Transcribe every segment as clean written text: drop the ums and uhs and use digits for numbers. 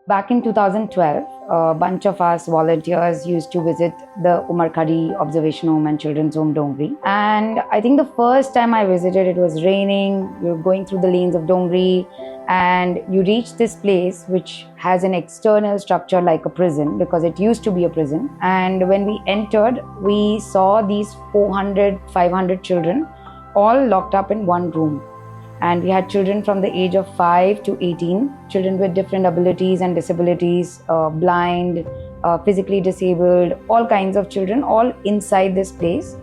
Back in 2012, a bunch of us volunteers used to visit the Umerkhadi Observation Home and Children's Home Dongri. And I think the first time I visited, it was raining. We were going through the lanes of Dongri, and you reach this place which has an external structure like a prison, because it used to be a prison. And when we entered, we saw these 400, 500 children all locked up in one room. And we had children from the age of 5 to 18, children with different abilities and disabilities, blind, physically disabled, all kinds of children, all inside this place.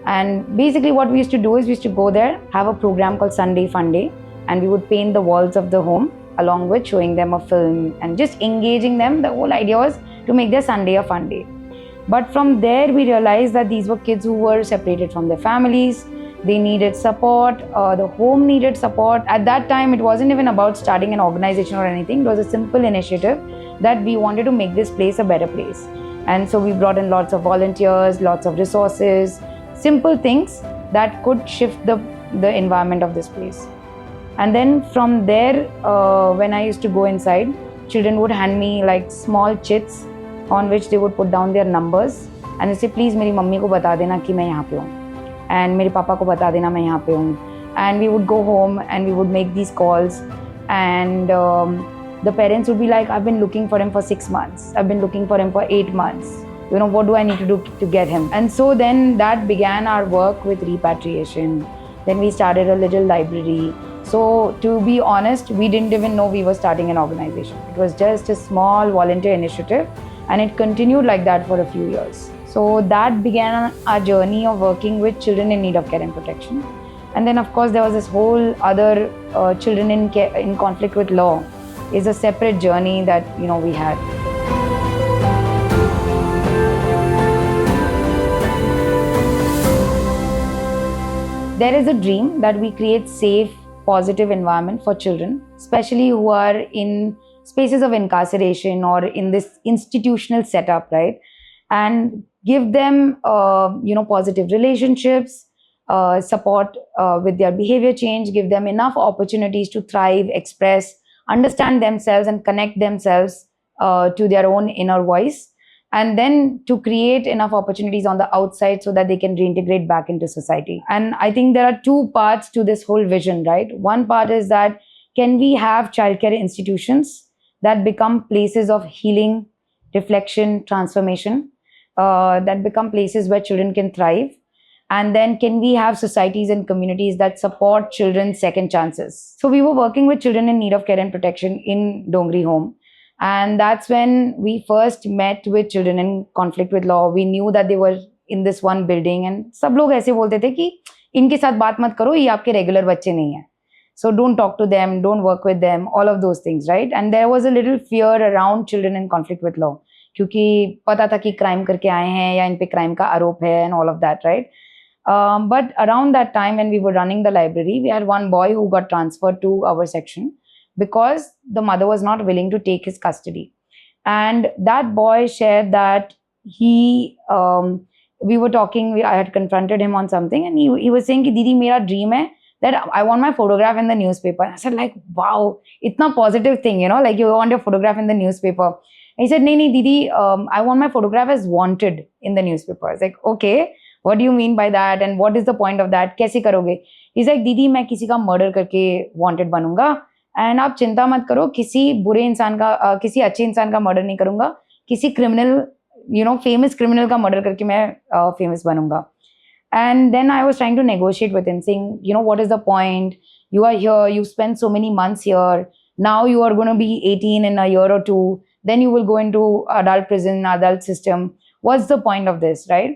And basically what we used to do is we used to go there, have a program called Sunday Fun Day, and we would paint the walls of the home along with showing them a film and just engaging them. The whole idea was to make their Sunday a fun day. But from there we realized that these were kids who were separated from their families. They needed support, the home needed support. At that time, it wasn't even about starting an organization or anything. It was a simple initiative that we wanted to make this place a better place. And so we brought in lots of volunteers, lots of resources, simple things that could shift the environment of this place. And then from there, when I used to go inside, children would hand me like small chits on which they would put down their numbers and they say, please मेरी mummy को बता देना कि मैं यहाँ पे हूँ. And मेरे पापा को बता देना मैं यहाँ पे हूँ. And we would go home and we would make these calls, and the parents would be like, I've been looking for him for 6 months. I've been looking for him for 8 months. You know, what do I need to do to get him? And so then that began our work with repatriation. Then we started a little library. So to be honest, we didn't even know we were starting an organization. It was just a small volunteer initiative, and it continued like that for a few years. So that began our journey of working with children in need of care and protection. And then of course there was this whole other children in conflict with law is a separate journey that we had. There is a dream that we create safe, positive environment for children, especially who are in spaces of incarceration or in this institutional setup, right? And give them, positive relationships, support with their behavior change, give them enough opportunities to thrive, express, understand themselves and connect themselves to their own inner voice. And then to create enough opportunities on the outside so that they can reintegrate back into society. And I think there are two parts to this whole vision, right? One part is that can we have childcare institutions that become places of healing, reflection, transformation, that become places where children can thrive? And then can we have societies and communities that support children's second chances? So we were working with children in need of care and protection in Dongri home. And that's when we first met with children in conflict with law. We knew that they were in this one building, and सब लोग ऐसे बोलते थे कि इनके साथ बात मत करो, ये आपके regular बच्चे नहीं हैं. So don't talk to them, don't work with them, all of those things, right? And there was a little fear around children in conflict with law. क्योंकि पता था कि क्राइम करके आए हैं या इन पे क्राइम का आरोप है and all of that, right? But around that time when we were running the library, we had one boy who got transferred to our section because the mother was not willing to take his custody. And that boy shared that we were talking, I had confronted him on something, and he was saying कि दीदी मेरा dream है that I want my photograph in the newspaper. I said like, wow, itna positive thing, like you want your photograph in the newspaper. He said, nahi, didi, I want my photograph as wanted in the newspaper. I was like, okay, what do you mean by that? And what is the point of that? Kaise karoge? He's like, didi, मैं किसी का murder करके wanted बनूंगा. And आप चिंता मत करो, किसी बुरे इंसान का, किसी अच्छे इंसान का murder नहीं करूंगा. किसी criminal, famous criminal का murder करके मैं famous बनूंगा. And then I was trying to negotiate with him, saying, what is the point? You are here, you spent so many months here. Now you are going to be 18 in a year or two. Then you will go into adult prison, adult system. What's the point of this, right?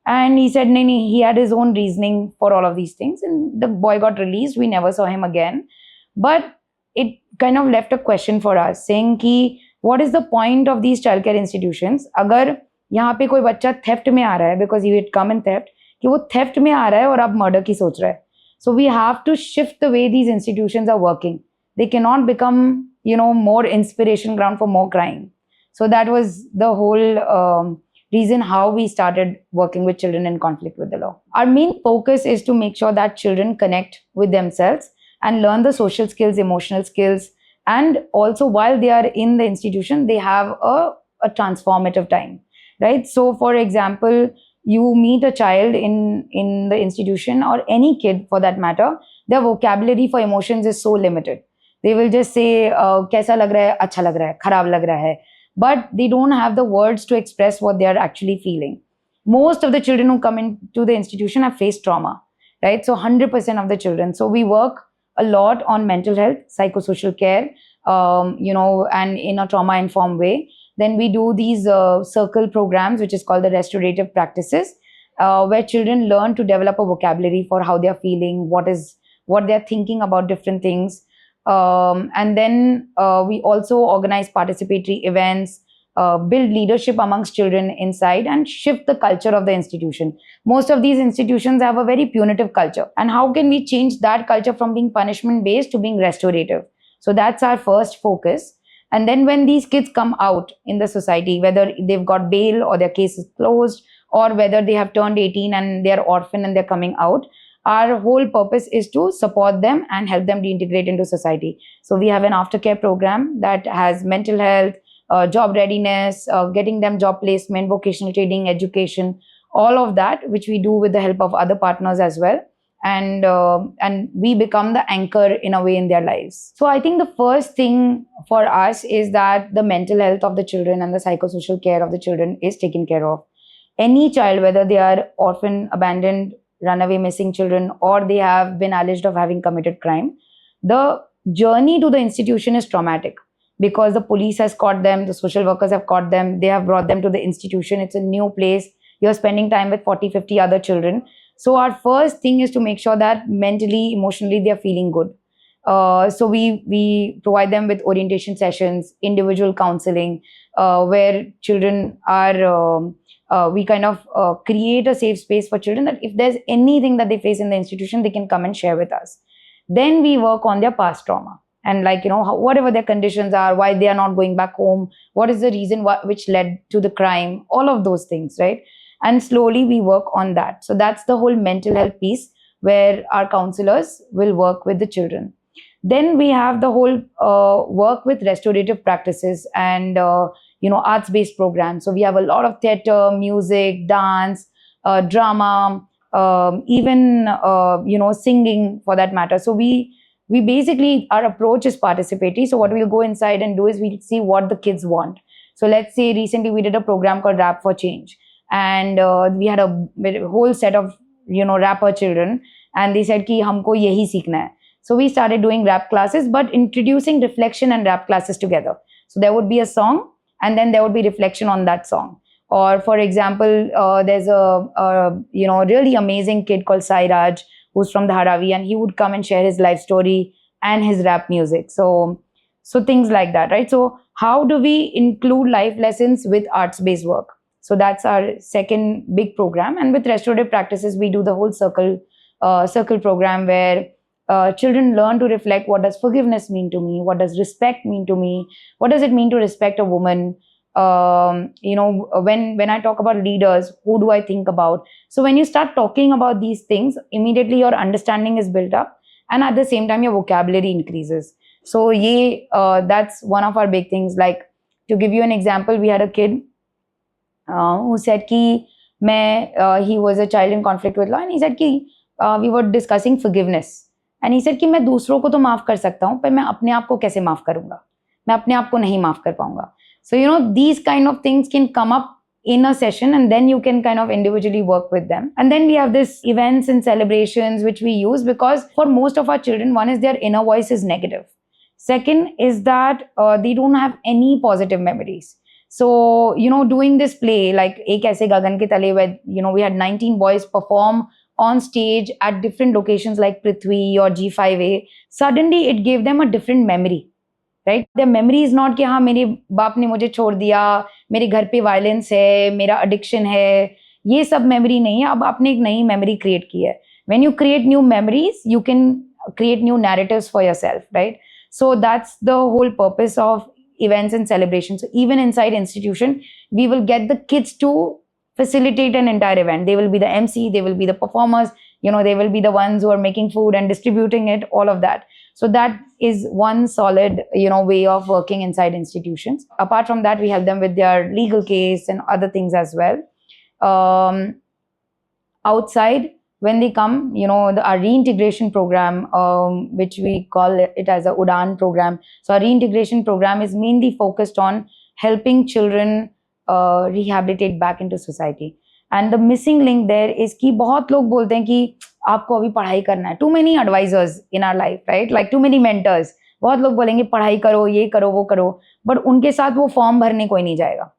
And he said, no, he had his own reasoning for all of these things. And the boy got released. We never saw him again. But it kind of left a question for us, saying कि what is the point of these childcare institutions? अगर यहाँ पे कोई बच्चा theft में आ रहा है, because he had come in theft, कि वो theft में आ रहा है और अब murder की सोच रहा है. So we have to shift the way these institutions are working. They cannot become, more inspiration ground for more crime. So that was the whole reason how we started working with children in conflict with the law. Our main focus is to make sure that children connect with themselves and learn the social skills, emotional skills, And also, while they are in the institution, they have a transformative time, right? So for example, you meet a child in the institution, or any kid for that matter, their vocabulary for emotions is so limited. They will just say kaisa lag raha hai, acha lag raha hai, kharab lag raha hai, but they don't have the words to express what they are actually feeling. Most of the children who come into the institution have faced trauma, right? So 100% of the children. So we work a lot on mental health, psychosocial care, and in a trauma informed way. Then we do these circle programs, which is called the restorative practices, where children learn to develop a vocabulary for how they're feeling, what they're thinking about different things. And then we also organize participatory events, build leadership amongst children inside, and shift the culture of the institution. Most of these institutions have a very punitive culture. And how can we change that culture from being punishment based to being restorative? So that's our first focus. And then when these kids come out in the society, whether they've got bail or their case is closed, or whether they have turned 18 and they're orphan and they're coming out, our whole purpose is to support them and help them reintegrate into society. So we have an aftercare program that has mental health, job readiness, getting them job placement, vocational training, education, all of that, which we do with the help of other partners as well. And we become the anchor in a way in their lives. So I think the first thing for us is that the mental health of the children and the psychosocial care of the children is taken care of. Any child, whether they are orphan, abandoned, runaway, missing children, or they have been alleged of having committed crime, the journey to the institution is traumatic, because the police has caught them, the social workers have caught them, they have brought them to the institution. It's a new place. You're spending time with 40, 50 other children. So our first thing is to make sure that mentally, emotionally, they're feeling good. So we provide them with orientation sessions, individual counseling, where children are, we kind of create a safe space for children, that if there's anything that they face in the institution, they can come and share with us. Then we work on their past trauma, and whatever their conditions are, why they are not going back home, what is the reason which led to the crime, all of those things, right? And slowly we work on that. So that's the whole mental health piece, where our counselors will work with the children. Then we have the whole work with restorative practices and arts-based programs. So we have a lot of theater, music, dance, drama, even singing for that matter. So we basically, our approach is participatory. So what we'll go inside and do is we'll see what the kids want. So let's say recently we did a program called Rap for Change, and we had a whole set of rapper children, and they said ki humko yahi seekhna hai. So we started doing rap classes, but introducing reflection and rap classes together. So there would be a song, and then there would be reflection on that song. Or for example, there's a really amazing kid called Sairaj, who's from Dharavi, and he would come and share his life story and his rap music. So things like that, right? So how do we include life lessons with arts-based work? So that's our second big program. And with restorative practices, we do the whole circle program, where children learn to reflect, what does forgiveness mean to me? What does respect mean to me? What does it mean to respect a woman? When I talk about leaders, who do I think about? So when you start talking about these things, immediately your understanding is built up, and at the same time your vocabulary increases. So that's one of our big things. Like, to give you an example, we had a kid who said ki he was a child in conflict with law, and he said ki we were discussing forgiveness, and he said कि मैं दूसरों को तो माफ कर सकता हूँ, पर मैं अपने आप को कैसे माफ करूँगा? मैं अपने आप को नहीं माफ कर पाऊँगा. So these kind of things can come up in a session, and then you can kind of individually work with them. And then we have this events and celebrations which we use, because for most of our children, one is their inner voice is negative. Second is that they don't have any positive memories. So doing this play like Ek Aise Gagan Ke Tale, where we had 19 boys perform on stage at different locations like Prithvi or G5A, suddenly it gave them a different memory, right? Their memory is not कि हाँ मेरे बाप ने मुझे छोड़ दिया, मेरे घर पे violence है, मेरा addiction है, ये सब memory नहीं है. अब आपने एक नई memory create की है. When you create new memories, you can create new narratives for yourself, right? So that's the whole purpose of events and celebrations. So even inside institution, we will get the kids to facilitate an entire event. They will be the MC, they will be the performers, they will be the ones who are making food and distributing it, all of that. So that is one solid, way of working inside institutions. Apart from that, we help them with their legal case and other things as well. Outside, when they come, our reintegration program, which we call it as a UDAN program. So our reintegration program is mainly focused on helping children rehabilitate back into society. And the missing link there is कि बहुत लोग बोलते हैं कि आपको अभी पढ़ाई करना है. Too many advisors in our life, right? Like too many mentors. बहुत लोग बोलेंगे पढ़ाई करो, ये करो, वो करो, बट उनके साथ वो फॉर्म भरने कोई नहीं जाएगा,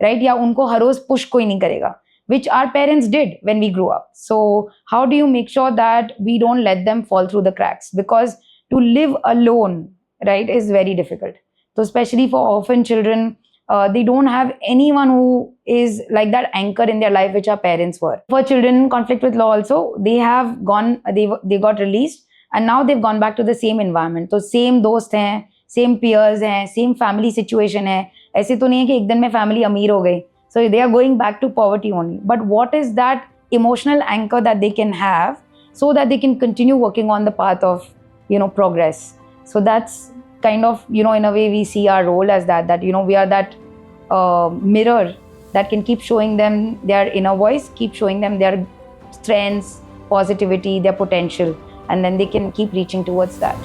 राइट? या उनको हर रोज पुश कोई नहीं करेगा, which our parents did when we grew up. So how do you make sure that we don't let them fall through the cracks? Because to live alone, right, is very difficult. So especially for orphan children, they don't have anyone who is like that anchor in their life, which our parents were. For children in conflict with law also, they got released, and now they've gone back to the same environment. So same दोस्त हैं, same peers हैं, same family situation है. ऐसे तो नहीं है कि एक दिन में family अमीर हो गई. So they are going back to poverty only. But what is that emotional anchor that they can have so that they can continue working on the path of, progress? So that's kind of, in a way we see our role as that, we are that mirror that can keep showing them their inner voice, keep showing them their strengths, positivity, their potential, and then they can keep reaching towards that.